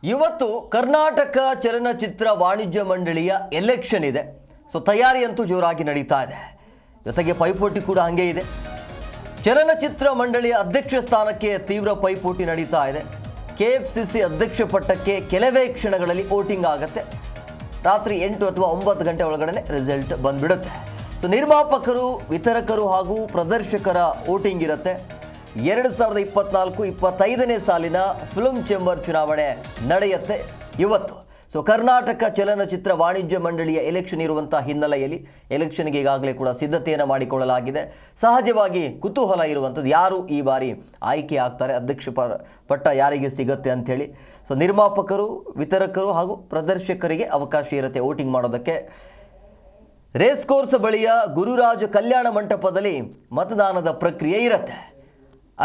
ಇವತ್ತು ಕರ್ನಾಟಕ ಚಲನಚಿತ್ರ ವಾಣಿಜ್ಯ ಮಂಡಳಿಯ ಎಲೆಕ್ಷನ್ ಇದೆ. ಸೊ ತಯಾರಿ ಅಂತೂ ಜೋರಾಗಿ ನಡೀತಾ ಇದೆ. ಜೊತೆಗೆ ಪೈಪೋಟಿ ಕೂಡ ಹಾಗೆ ಇದೆ. ಚಲನಚಿತ್ರ ಮಂಡಳಿಯ ಅಧ್ಯಕ್ಷ ಸ್ಥಾನಕ್ಕೆ ತೀವ್ರ ಪೈಪೋಟಿ ನಡೀತಾ ಇದೆ. KFCC ಅಧ್ಯಕ್ಷ ಪಟ್ಟಕ್ಕೆ ಕೆಲವೇ ಕ್ಷಣಗಳಲ್ಲಿ ವೋಟಿಂಗ್ ಆಗುತ್ತೆ. ರಾತ್ರಿ 8 ಅಥವಾ 9 ಗಂಟೆ ಒಳಗಡೆ ರಿಸಲ್ಟ್ ಬಂದ್ಬಿಡುತ್ತೆ. ಸೊ ನಿರ್ಮಾಪಕರು, ವಿತರಕರು ಹಾಗೂ ಪ್ರದರ್ಶಕರ ವೋಟಿಂಗ್ ಇರುತ್ತೆ. 2024-25ನೇ ಸಾಲಿನ ಫಿಲ್ಮ್ ಚೇಂಬರ್ ಚುನಾವಣೆ ನಡೆಯುತ್ತೆ ಇವತ್ತು. ಸೊ ಕರ್ನಾಟಕ ಚಲನಚಿತ್ರ ವಾಣಿಜ್ಯ ಮಂಡಳಿಯ ಎಲೆಕ್ಷನ್ ಇರುವಂಥ ಹಿನ್ನೆಲೆಯಲ್ಲಿ ಎಲೆಕ್ಷನ್ಗೆ ಈಗಾಗಲೇ ಕೂಡ ಸಿದ್ಧತೆಯನ್ನು ಮಾಡಿಕೊಳ್ಳಲಾಗಿದೆ. ಸಹಜವಾಗಿ ಕುತೂಹಲ ಇರುವಂಥದ್ದು ಯಾರು ಈ ಬಾರಿ ಆಯ್ಕೆ ಆಗ್ತಾರೆ, ಅಧ್ಯಕ್ಷ ಪಟ್ಟ ಯಾರಿಗೆ ಸಿಗುತ್ತೆ ಅಂಥೇಳಿ. ಸೊ ನಿರ್ಮಾಪಕರು, ವಿತರಕರು ಹಾಗೂ ಪ್ರದರ್ಶಕರಿಗೆ ಅವಕಾಶ ಇರುತ್ತೆ ವೋಟಿಂಗ್ ಮಾಡೋದಕ್ಕೆ. ರೇಸ್ ಕೋರ್ಸ್ ಬಳಿಯ ಗುರುರಾಜ ಕಲ್ಯಾಣ ಮಂಟಪದಲ್ಲಿ ಮತದಾನದ ಪ್ರಕ್ರಿಯೆ ಇರುತ್ತೆ.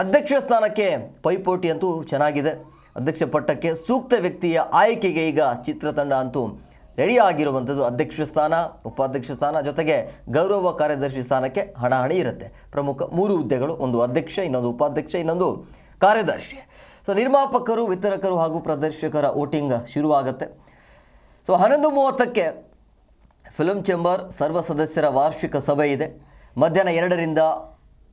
ಅಧ್ಯಕ್ಷ ಸ್ಥಾನಕ್ಕೆ ಪೈಪೋಟಿ ಅಂತೂ ಚೆನ್ನಾಗಿದೆ. ಅಧ್ಯಕ್ಷ ಪಟ್ಟಕ್ಕೆ ಸೂಕ್ತ ವ್ಯಕ್ತಿಯ ಆಯ್ಕೆಗೆ ಈಗ ಚಿತ್ರತಂಡ ಅಂತೂ ರೆಡಿ ಆಗಿರುವಂಥದ್ದು. ಅಧ್ಯಕ್ಷ ಸ್ಥಾನ, ಉಪಾಧ್ಯಕ್ಷ ಸ್ಥಾನ ಜೊತೆಗೆ ಗೌರವ ಕಾರ್ಯದರ್ಶಿ ಸ್ಥಾನಕ್ಕೆ ಹಣಾಹಣಿ ಇರುತ್ತೆ. ಪ್ರಮುಖ 3 ಹುದ್ದೆಗಳು, ಒಂದು ಅಧ್ಯಕ್ಷ, ಇನ್ನೊಂದು ಉಪಾಧ್ಯಕ್ಷ, ಇನ್ನೊಂದು ಕಾರ್ಯದರ್ಶಿ. ಸೊ ನಿರ್ಮಾಪಕರು, ವಿತರಕರು ಹಾಗೂ ಪ್ರದರ್ಶಕರ ವೋಟಿಂಗ್ ಶುರುವಾಗುತ್ತೆ. ಸೊ 11:30ಕ್ಕೆ ಫಿಲ್ಮ್ ಚೇಂಬರ್ ಸರ್ವ ಸದಸ್ಯರ ವಾರ್ಷಿಕ ಸಭೆ ಇದೆ. ಮಧ್ಯಾಹ್ನ 2ರಿಂದ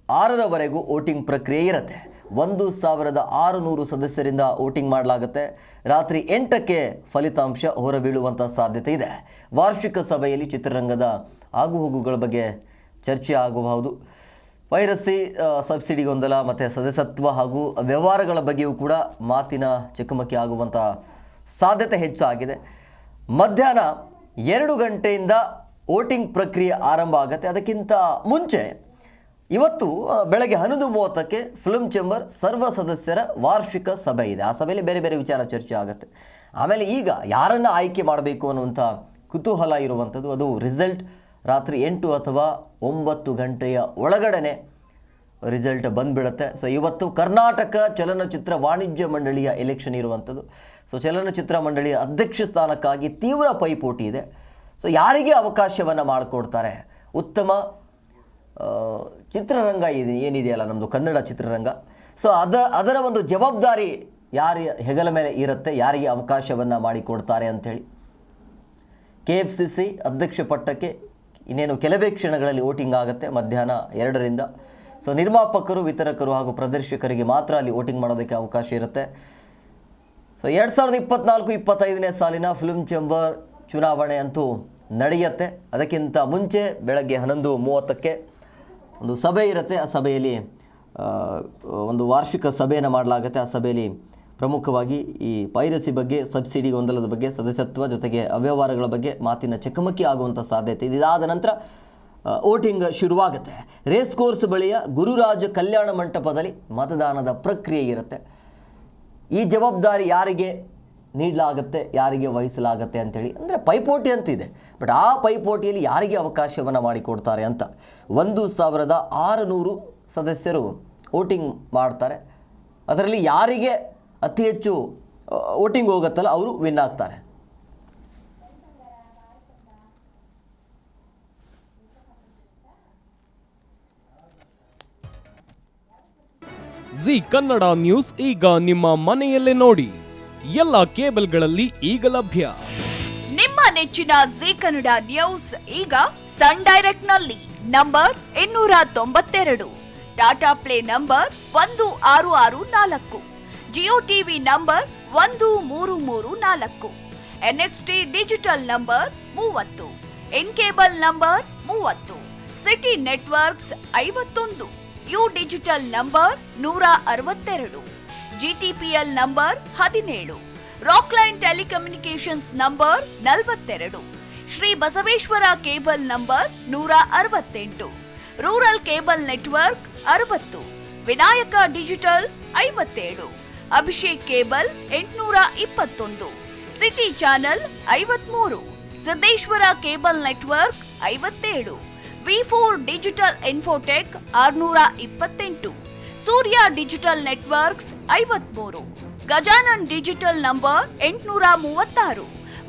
6ರವರೆಗೂ ವೋಟಿಂಗ್ ಪ್ರಕ್ರಿಯೆ ಇರುತ್ತೆ. 1600 ಸದಸ್ಯರಿಂದ ವೋಟಿಂಗ್ ಮಾಡಲಾಗುತ್ತೆ. ರಾತ್ರಿ 8ಕ್ಕೆ ಫಲಿತಾಂಶ ಹೊರಬೀಳುವಂಥ ಸಾಧ್ಯತೆ ಇದೆ. ವಾರ್ಷಿಕ ಸಭೆಯಲ್ಲಿ ಚಿತ್ರರಂಗದ ಆಗುಹೋಗುಗಳ ಬಗ್ಗೆ ಚರ್ಚೆ ಆಗಬಹುದು. ಪೈರಸಿ, ಸಬ್ಸಿಡಿ ಗೊಂದಲ ಮತ್ತು ಸದಸ್ಯತ್ವ ಹಾಗೂ ವ್ಯವಹಾರಗಳ ಬಗ್ಗೆಯೂ ಕೂಡ ಮಾತಿನ ಚಕಮಕಿ ಆಗುವಂಥ ಸಾಧ್ಯತೆ ಹೆಚ್ಚಾಗಿದೆ. ಮಧ್ಯಾಹ್ನ 2 ಗಂಟೆಯಿಂದ ವೋಟಿಂಗ್ ಪ್ರಕ್ರಿಯೆ ಆರಂಭ ಆಗುತ್ತೆ. ಅದಕ್ಕಿಂತ ಮುಂಚೆ ಇವತ್ತು ಬೆಳಗ್ಗೆ 11:30ಕ್ಕೆ ಫಿಲ್ಮ್ ಚೇಂಬರ್ ಸರ್ವ ಸದಸ್ಯರ ವಾರ್ಷಿಕ ಸಭೆ ಇದೆ. ಆ ಸಭೆಯಲ್ಲಿ ಬೇರೆ ಬೇರೆ ವಿಚಾರ ಚರ್ಚೆ ಆಗುತ್ತೆ. ಆಮೇಲೆ ಈಗ ಯಾರನ್ನು ಆಯ್ಕೆ ಮಾಡಬೇಕು ಅನ್ನುವಂಥ ಕುತೂಹಲ ಇರುವಂಥದ್ದು. ಅದು ರಿಸಲ್ಟ್ ರಾತ್ರಿ 8 ಅಥವಾ 9 ಗಂಟೆಯ ಒಳಗಡೆ ರಿಸಲ್ಟ್ ಬಂದುಬಿಡುತ್ತೆ. ಸೊ ಇವತ್ತು ಕರ್ನಾಟಕ ಚಲನಚಿತ್ರ ವಾಣಿಜ್ಯ ಮಂಡಳಿಯ ಎಲೆಕ್ಷನ್ ಇರುವಂಥದ್ದು. ಸೊ ಚಲನಚಿತ್ರ ಮಂಡಳಿಯ ಅಧ್ಯಕ್ಷ ಸ್ಥಾನಕ್ಕಾಗಿ ತೀವ್ರ ಪೈಪೋಟಿ ಇದೆ. ಸೊ ಯಾರಿಗೆ ಅವಕಾಶವನ್ನು ಮಾಡಿಕೊಡ್ತಾರೆ? ಉತ್ತಮ ಚಿತ್ರರಂಗ ಏನಿದೆಯಲ್ಲ ನಮ್ಮದು ಕನ್ನಡ ಚಿತ್ರರಂಗ, ಸೊ ಅದರ ಒಂದು ಜವಾಬ್ದಾರಿ ಯಾರ ಹೆಗಲ ಮೇಲೆ ಇರುತ್ತೆ, ಯಾರಿಗೆ ಅವಕಾಶವನ್ನು ಮಾಡಿಕೊಡ್ತಾರೆ ಅಂಥೇಳಿ. KFCC ಅಧ್ಯಕ್ಷ ಪಟ್ಟಕ್ಕೆ ಇನ್ನೇನು ಕೆಲವೇ ಕ್ಷಣಗಳಲ್ಲಿ ವೋಟಿಂಗ್ ಆಗುತ್ತೆ ಮಧ್ಯಾಹ್ನ 2ರಿಂದ. ಸೊ ನಿರ್ಮಾಪಕರು, ವಿತರಕರು ಹಾಗೂ ಪ್ರದರ್ಶಕರಿಗೆ ಮಾತ್ರ ಅಲ್ಲಿ ವೋಟಿಂಗ್ ಮಾಡೋದಕ್ಕೆ ಅವಕಾಶ ಇರುತ್ತೆ. ಸೊ 2024-25ನೇ ಸಾಲಿನ ಫಿಲ್ಮ್ ಚೇಂಬರ್ ಚುನಾವಣೆ ಅಂತೂ ನಡೆಯುತ್ತೆ. ಅದಕ್ಕಿಂತ ಮುಂಚೆ ಬೆಳಗ್ಗೆ 11:30ಕ್ಕೆ ಒಂದು ಸಭೆ ಇರುತ್ತೆ. ಆ ಸಭೆಯಲ್ಲಿ ಒಂದು ವಾರ್ಷಿಕ ಸಭೆಯನ್ನು ಮಾಡಲಾಗುತ್ತೆ. ಆ ಸಭೆಯಲ್ಲಿ ಪ್ರಮುಖವಾಗಿ ಈ ಪೈರಸಿ ಬಗ್ಗೆ, ಸಬ್ಸಿಡಿ ಗೊಂದಲದ ಬಗ್ಗೆ, ಸದಸ್ಯತ್ವ ಜೊತೆಗೆ ಅವ್ಯವಹಾರಗಳ ಬಗ್ಗೆ ಮಾತಿನ ಚಕಮಕಿ ಆಗುವಂಥ ಸಾಧ್ಯತೆ ಇದೆ. ಇದಾದ ನಂತರ ವೋಟಿಂಗ್ ಶುರುವಾಗುತ್ತೆ. ರೇಸ್ ಕೋರ್ಸ್ ಬಳಿಯ ಗುರುರಾಜ ಕಲ್ಯಾಣ ಮಂಟಪದಲ್ಲಿ ಮತದಾನದ ಪ್ರಕ್ರಿಯೆ ಇರುತ್ತೆ. ಈ ಜವಾಬ್ದಾರಿ ಯಾರಿಗೆ ನೀಡಲಾಗುತ್ತೆ, ಯಾರಿಗೆ ವಹಿಸಲಾಗುತ್ತೆ ಅಂಥೇಳಿ, ಅಂದರೆ ಪೈಪೋಟಿ ಅಂತೂ ಇದೆ. ಬಟ್ ಆ ಪೈಪೋಟಿಯಲ್ಲಿ ಯಾರಿಗೆ ಅವಕಾಶವನ್ನು ಮಾಡಿಕೊಡ್ತಾರೆ ಅಂತ 1600 ಸದಸ್ಯರು ವೋಟಿಂಗ್ ಮಾಡ್ತಾರೆ. ಅದರಲ್ಲಿ ಯಾರಿಗೆ ಅತಿ ಹೆಚ್ಚು ವೋಟಿಂಗ್ ಹೋಗುತ್ತಲ್ಲ ಅವರು ವಿನ್ ಆಗ್ತಾರೆ. ಜಿ ಕನ್ನಡ ನ್ಯೂಸ್ ಈಗ ನಿಮ್ಮ ಮನೆಯಲ್ಲೇ ನೋಡಿ. ಎಲ್ಲ ಕೇಬಲ್ಗಳಲ್ಲಿ ಈಗ ಲಭ್ಯ. ನಿಮ್ಮ ನೆಚ್ಚಿನ ಜಿ ಕನ್ನಡ ನ್ಯೂಸ್ ಈಗ ಸನ್ ಡೈರೆಕ್ಟ್ ನಲ್ಲಿ number 292, Tata play number 1664, Jio TV number 1334, NXT digital number 30, in cable number 30, city networks 51, U digital number 162, GTPL number 17, Rockline telecommunications number 42, Shri Basaveshwara cable number 168, rural cable network 60, Vinayaka digital 57, Abhishek cable 821, city channel 53, Siddeshwara cable network 57, V4 digital Infotech 628, Surya digital networks 53, Gajanan digital number 836,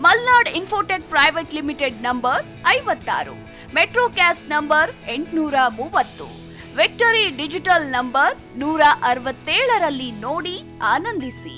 Malnad infotech private limited number 56, Metrocast number 830, victory digital number 167ರಲ್ಲಿ ನೋಡಿ ಆನಂದಿಸಿ.